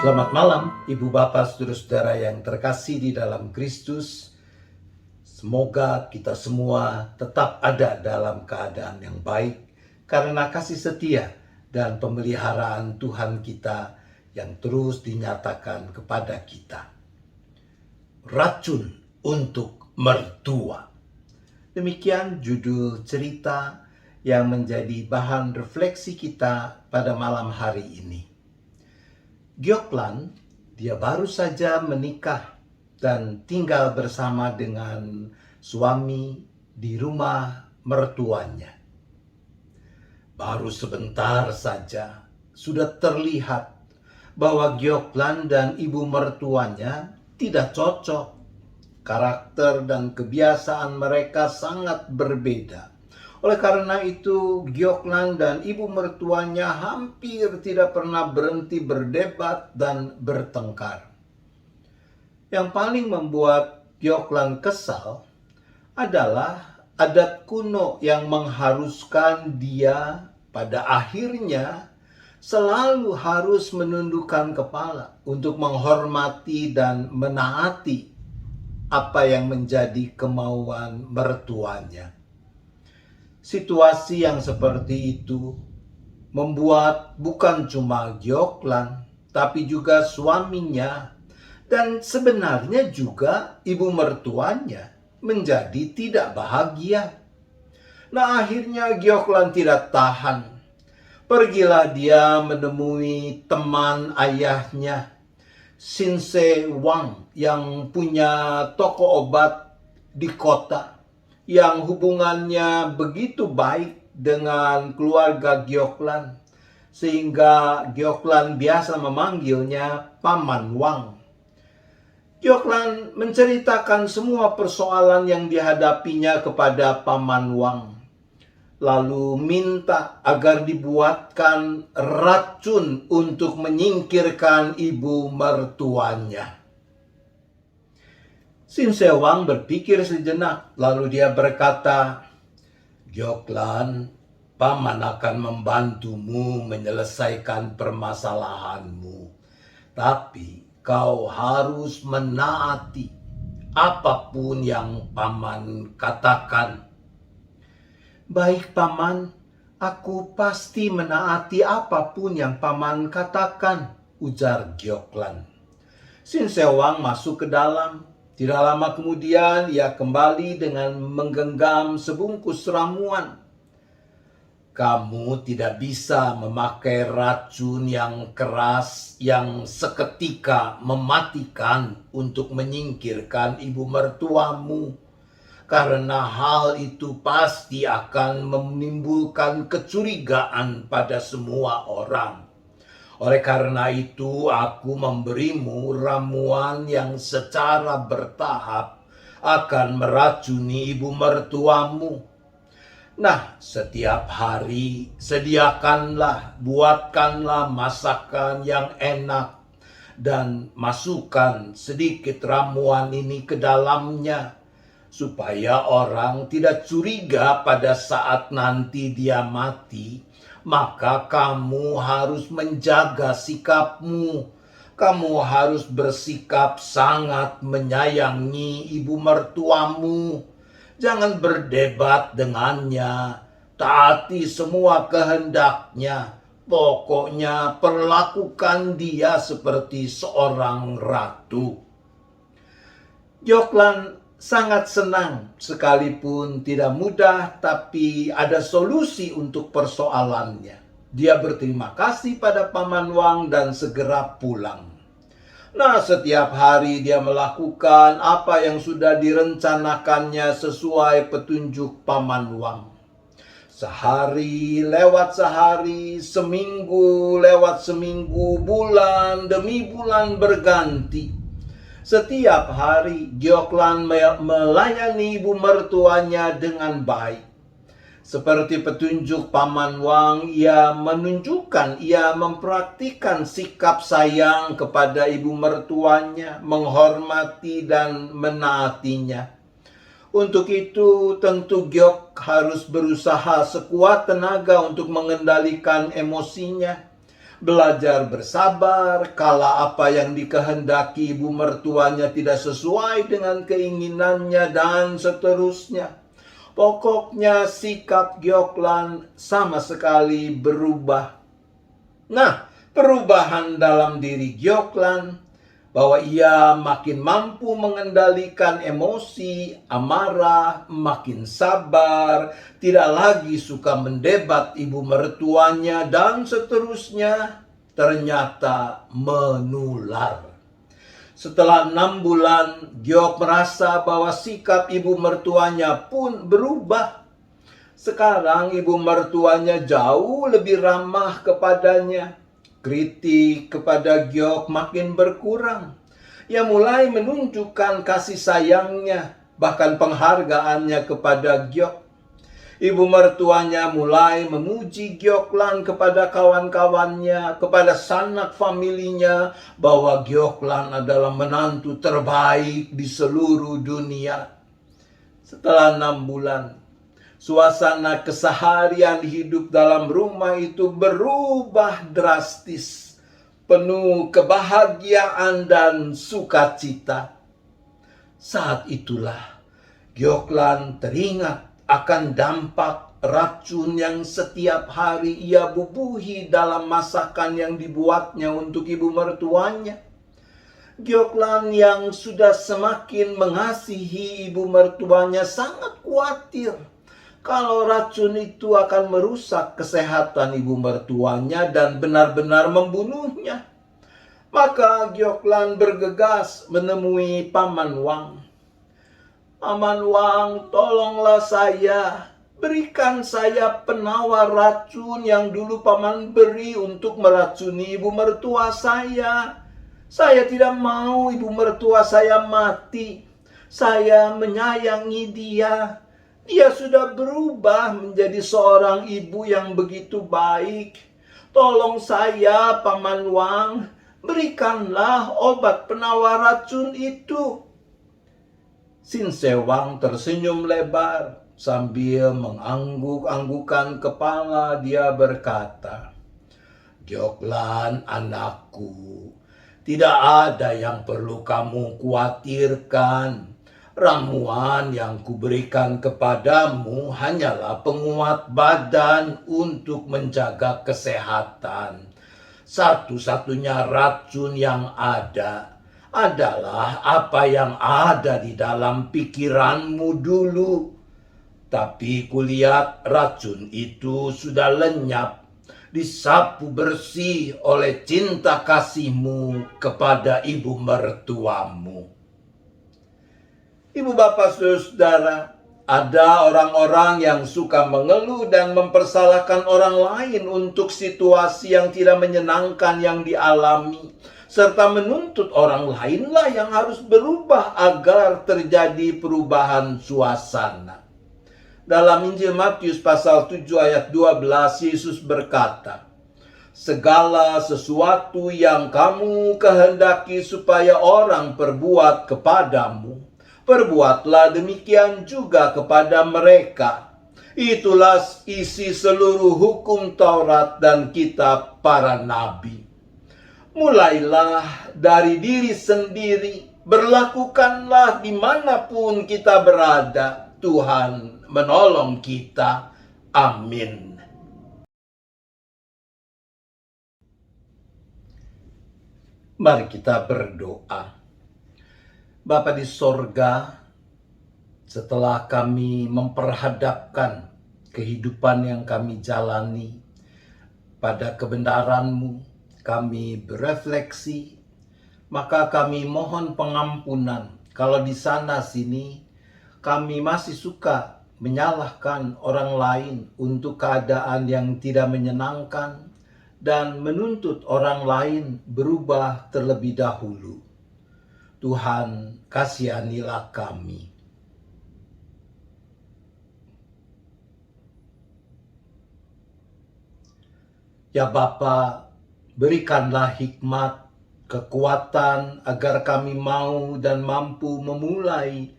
Selamat malam, Ibu Bapak, Saudara-saudara yang terkasih di dalam Kristus. Semoga kita semua tetap ada dalam keadaan yang baik karena kasih setia dan pemeliharaan Tuhan kita yang terus dinyatakan kepada kita. Racun untuk mertua. Demikian judul cerita yang menjadi bahan refleksi kita pada malam hari ini. Gyoklan, dia baru saja menikah dan tinggal bersama dengan suami di rumah mertuanya. Baru sebentar saja sudah terlihat bahwa Gyoklan dan ibu mertuanya tidak cocok. Karakter dan kebiasaan mereka sangat berbeda. Oleh karena itu, Gyoklan dan ibu mertuanya hampir tidak pernah berhenti berdebat dan bertengkar. Yang paling membuat Gyoklan kesal adalah adat kuno yang mengharuskan dia pada akhirnya selalu harus menundukkan kepala untuk menghormati dan menaati apa yang menjadi kemauan mertuanya. Situasi yang seperti itu membuat bukan cuma Gyoklan, tapi juga suaminya dan sebenarnya juga ibu mertuanya menjadi tidak bahagia. Nah, akhirnya Gyoklan tidak tahan. Pergilah dia menemui teman ayahnya, Shinsei Wang, yang punya toko obat di kota, yang hubungannya begitu baik dengan keluarga Gyoklan, sehingga Gyoklan biasa memanggilnya Paman Wang. Gyoklan menceritakan semua persoalan yang dihadapinya kepada Paman Wang, lalu minta agar dibuatkan racun untuk menyingkirkan ibu mertuanya. Shinsei Wang berpikir sejenak, lalu dia berkata, "Gyoklan, Paman akan membantumu menyelesaikan permasalahanmu. Tapi kau harus menaati apapun yang Paman katakan." "Baik, Paman, aku pasti menaati apapun yang Paman katakan," ujar Gyoklan. Shinsei Wang masuk ke dalam. Tidak lama kemudian ia kembali dengan menggenggam sebungkus ramuan. "Kamu tidak bisa memakai racun yang keras yang seketika mematikan untuk menyingkirkan ibu mertuamu. Karena hal itu pasti akan menimbulkan kecurigaan pada semua orang. Oleh karena itu, aku memberimu ramuan yang secara bertahap akan meracuni ibu mertuamu. Nah, setiap hari buatkanlah masakan yang enak dan masukkan sedikit ramuan ini ke dalamnya, supaya orang tidak curiga pada saat nanti dia mati. Maka kamu harus menjaga sikapmu. Kamu harus bersikap sangat menyayangi ibu mertuamu. Jangan berdebat dengannya. Taati semua kehendaknya. Pokoknya perlakukan dia seperti seorang ratu." Gyoklan sangat senang, sekalipun tidak mudah, tapi ada solusi untuk persoalannya. Dia berterima kasih pada Paman Wang dan segera pulang. Nah, setiap hari dia melakukan apa yang sudah direncanakannya sesuai petunjuk Paman Wang. Sehari lewat sehari, seminggu lewat seminggu, bulan demi bulan berganti. Setiap hari Gyoklan melayani ibu mertuanya dengan baik. Seperti petunjuk Paman Wang, ia mempraktikkan sikap sayang kepada ibu mertuanya, menghormati dan menaatinya. Untuk itu tentu Gyok harus berusaha sekuat tenaga untuk mengendalikan emosinya, Belajar bersabar kala apa yang dikehendaki ibu mertuanya tidak sesuai dengan keinginannya, dan seterusnya. Pokoknya sikap Gioklan sama sekali berubah. Nah, perubahan dalam diri Gioklan, bahwa ia makin mampu mengendalikan emosi, amarah, makin sabar, tidak lagi suka mendebat ibu mertuanya, dan seterusnya, ternyata menular. Setelah 6 bulan, Giok merasa bahwa sikap ibu mertuanya pun berubah. Sekarang ibu mertuanya jauh lebih ramah kepadanya. Kritik kepada Giok makin berkurang. Ia mulai menunjukkan kasih sayangnya, bahkan penghargaannya kepada Giok. Ibu mertuanya mulai memuji Gioklan kepada kawan-kawannya, kepada sanak familinya, bahwa Gioklan adalah menantu terbaik di seluruh dunia. Setelah 6 bulan, suasana keseharian hidup dalam rumah itu berubah drastis, penuh kebahagiaan dan sukacita. Saat itulah Gioklan teringat akan dampak racun yang setiap hari ia bubuhi dalam masakan yang dibuatnya untuk ibu mertuanya. Gioklan yang sudah semakin mengasihi ibu mertuanya sangat khawatir kalau racun itu akan merusak kesehatan ibu mertuanya dan benar-benar membunuhnya. Maka Gioklan bergegas menemui Paman Wang. "Paman Wang, tolonglah saya. Berikan saya penawar racun yang dulu Paman beri untuk meracuni ibu mertua saya. Saya tidak mau ibu mertua saya mati. Saya menyayangi dia. Dia sudah berubah menjadi seorang ibu yang begitu baik. Tolong saya, Paman Wang. Berikanlah obat penawar racun itu." Sin Sewang tersenyum lebar sambil mengangguk-anggukan kepala. Dia berkata, "Gioklan anakku, tidak ada yang perlu kamu khawatirkan. Ramuan yang kuberikan kepadamu hanyalah penguat badan untuk menjaga kesehatan. Satu-satunya racun yang ada adalah apa yang ada di dalam pikiranmu dulu. Tapi kulihat racun itu sudah lenyap, disapu bersih oleh cinta kasihmu kepada ibu mertuamu." Ibu bapak saudara, ada orang-orang yang suka mengeluh dan mempersalahkan orang lain untuk situasi yang tidak menyenangkan yang dialami, serta menuntut orang lainlah yang harus berubah agar terjadi perubahan suasana. Dalam Injil Matius pasal 7 ayat 12, Yesus berkata, "Segala sesuatu yang kamu kehendaki supaya orang perbuat kepadamu, perbuatlah demikian juga kepada mereka. Itulah isi seluruh hukum Taurat dan kitab para nabi." Mulailah dari diri sendiri, berlakukanlah dimanapun kita berada. Tuhan menolong kita. Amin. Mari kita berdoa. Bapa di sorga, setelah kami memperhadapkan kehidupan yang kami jalani pada kebenaran-Mu, kami berefleksi, maka kami mohon pengampunan kalau di sana sini kami masih suka menyalahkan orang lain untuk keadaan yang tidak menyenangkan dan menuntut orang lain berubah terlebih dahulu. Tuhan, kasihanilah kami. Ya Bapa, berikanlah hikmat, kekuatan agar kami mau dan mampu memulai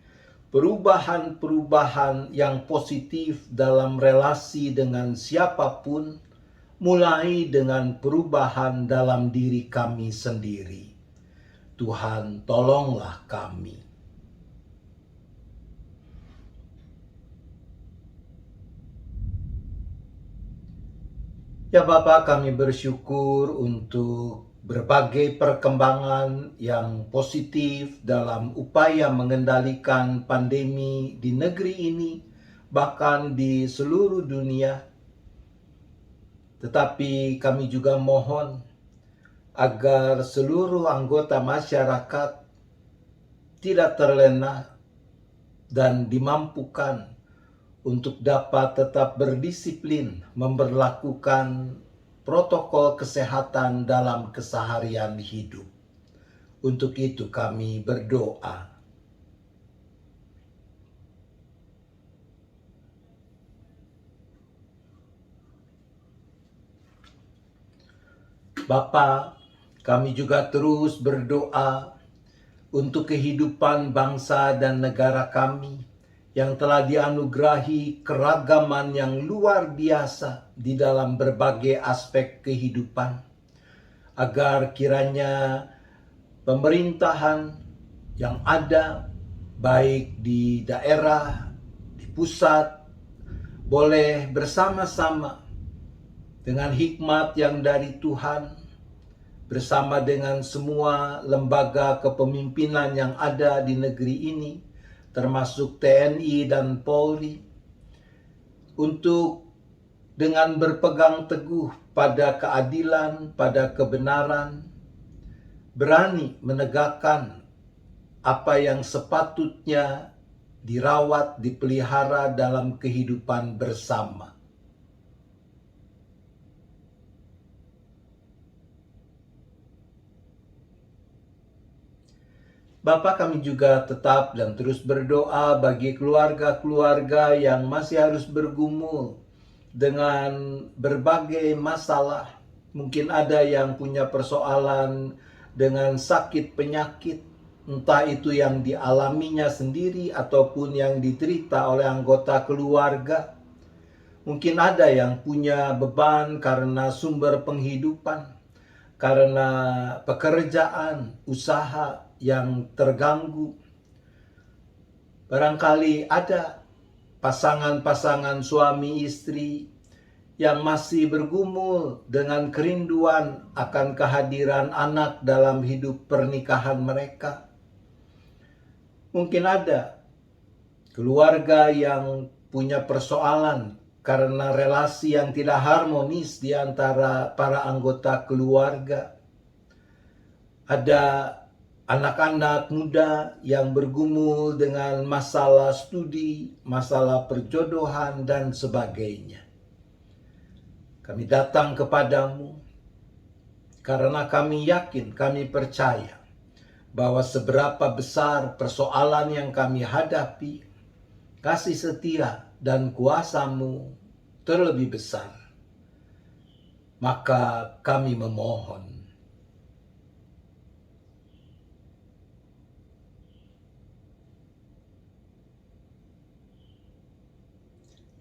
perubahan-perubahan yang positif dalam relasi dengan siapapun, mulai dengan perubahan dalam diri kami sendiri. Tuhan, tolonglah kami. Ya Bapa, kami bersyukur untuk berbagai perkembangan yang positif dalam upaya mengendalikan pandemi di negeri ini, bahkan di seluruh dunia. Tetapi kami juga mohon agar seluruh anggota masyarakat tidak terlena dan dimampukan untuk dapat tetap berdisiplin memberlakukan protokol kesehatan dalam keseharian hidup. Untuk itu kami berdoa. Bapa, kami juga terus berdoa untuk kehidupan bangsa dan negara kami yang telah dianugerahi keragaman yang luar biasa di dalam berbagai aspek kehidupan, agar kiranya pemerintahan yang ada, baik di daerah, di pusat, boleh bersama-sama dengan hikmat yang dari Tuhan, bersama dengan semua lembaga kepemimpinan yang ada di negeri ini, termasuk TNI dan Polri, untuk dengan berpegang teguh pada keadilan, pada kebenaran, berani menegakkan apa yang sepatutnya dirawat, dipelihara dalam kehidupan bersama. Bapa, kami juga tetap dan terus berdoa bagi keluarga-keluarga yang masih harus bergumul dengan berbagai masalah. Mungkin ada yang punya persoalan dengan sakit penyakit, entah itu yang dialaminya sendiri ataupun yang diderita oleh anggota keluarga. Mungkin ada yang punya beban karena sumber penghidupan, karena pekerjaan, usaha yang terganggu. Barangkali ada pasangan-pasangan suami istri yang masih bergumul dengan kerinduan akan kehadiran anak dalam hidup pernikahan mereka. Mungkin ada keluarga yang punya persoalan karena relasi yang tidak harmonis di antara para anggota keluarga. Ada anak-anak muda yang bergumul dengan masalah studi, masalah perjodohan, dan sebagainya. Kami datang kepadamu karena kami yakin, kami percaya bahwa seberapa besar persoalan yang kami hadapi, kasih setia dan kuasa-Mu terlebih besar. Maka kami memohon,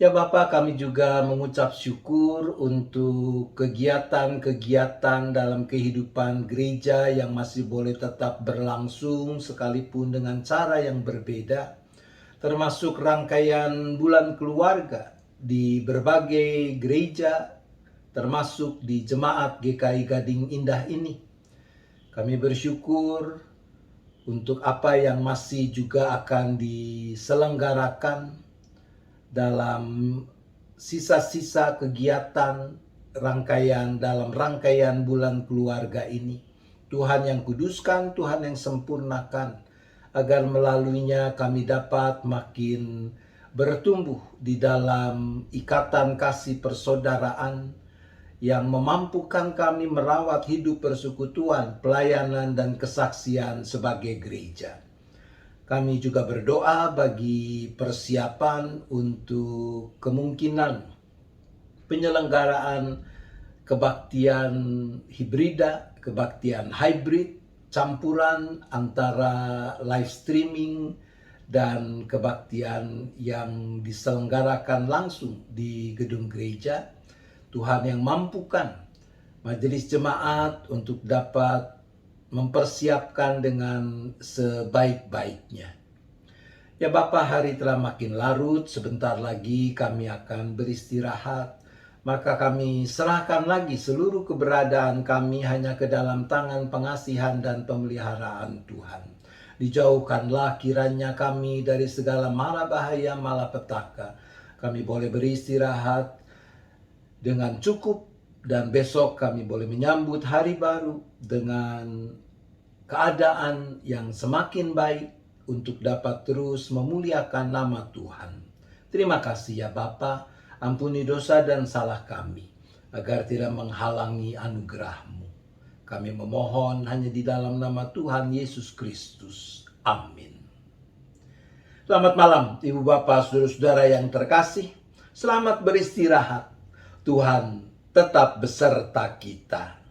ya Bapak, kami juga mengucap syukur untuk kegiatan-kegiatan dalam kehidupan gereja yang masih boleh tetap berlangsung sekalipun dengan cara yang berbeda, termasuk rangkaian bulan keluarga di berbagai gereja, termasuk di Jemaat GKI Gading Indah ini. Kami bersyukur untuk apa yang masih juga akan diselenggarakan dalam sisa-sisa kegiatan dalam rangkaian bulan keluarga ini. Tuhan yang kuduskan, Tuhan yang sempurnakan, agar melaluinya kami dapat makin bertumbuh di dalam ikatan kasih persaudaraan yang memampukan kami merawat hidup persekutuan, pelayanan, dan kesaksian sebagai gereja. Kami juga berdoa bagi persiapan untuk kemungkinan penyelenggaraan kebaktian hibrida, kebaktian hybrid, campuran antara live streaming dan kebaktian yang diselenggarakan langsung di gedung gereja. Tuhan yang mampukan majelis jemaat untuk dapat mempersiapkan dengan sebaik-baiknya. Ya Bapa, hari telah makin larut, sebentar lagi kami akan beristirahat. Maka kami serahkan lagi seluruh keberadaan kami hanya ke dalam tangan pengasihan dan pemeliharaan Tuhan. Dijauhkanlah kiranya kami dari segala mara bahaya malapetaka. Kami boleh beristirahat dengan cukup dan besok kami boleh menyambut hari baru dengan keadaan yang semakin baik untuk dapat terus memuliakan nama Tuhan. Terima kasih ya Bapa, ampuni dosa dan salah kami, agar tidak menghalangi anugerah-Mu. Kami memohon hanya di dalam nama Tuhan Yesus Kristus. Amin. Selamat malam Ibu Bapak, Saudara-saudara yang terkasih. Selamat beristirahat. Tuhan tetap beserta kita.